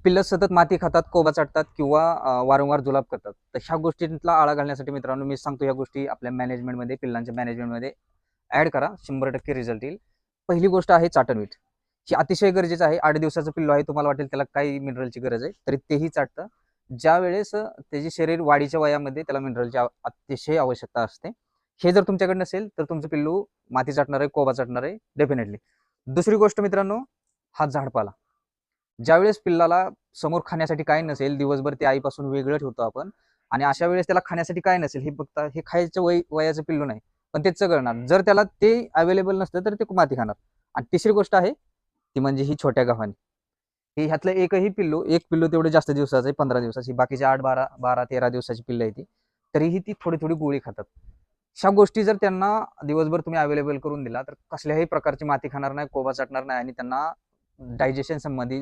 पिल्लं सतत माती खातात, कोबा चाटतात किंवा वारंवार जुलाब करतात. तर ह्या गोष्टींना आळा घालण्यासाठी मित्रांनो मी सांगतो ह्या गोष्टी आपल्या मॅनेजमेंटमध्ये, पिल्लांच्या मॅनेजमेंटमध्ये ॲड करा. 100% रिझल्ट येईल. पहिली गोष्ट आहे चाटणवीट. ही अतिशय गरजेचं आहे. 8 दिवसाचं पिल्लू आहे, तुम्हाला वाटेल त्याला काही मिनरलची गरज आहे, तरी तेही चाटतं. ज्यावेळेस त्याचे शरीर वाढीच्या वयामध्ये त्याला मिनरलची अतिशय आवश्यकता असते. हे जर तुमच्याकडे नसेल, तर तुमचं पिल्लू माती चाटणार आहे, कोबा चाटणार आहे डेफिनेटली. दुसरी गोष्ट मित्रांनो, हा झाडपाला. ज्यावेळेस पिल्लाला समोर खाण्यासाठी काय नसेल, दिवसभर ते आईपासून वेगळं ठेवतो आपण आणि अशा वेळेस त्याला खाण्यासाठी काय नसेल हे बघता, हे खायचं वयाचं पिल्लू नाही, पण तेच कळणार. जर त्याला ते अवेलेबल नसतं तर ते माती खाणार. आणि तिसरी गोष्ट आहे ती म्हणजे ही छोट्या गव्हाणी. हे ह्यातलं एक पिल्लू तेवढे जास्त दिवसाचं आहे, 15 दिवसाची. बाकीचे 8, 12, 13 दिवसाची पिल्लं आहे ती. तरीही ती थोडी थोडी गोळी खातात. ह्या गोष्टी जर त्यांना दिवसभर तुम्ही अवेलेबल करून दिला तर कसल्याही प्रकारची माती खाणार नाही, कोबा चाटणार नाही आणि त्यांना डायजेशन संबंधी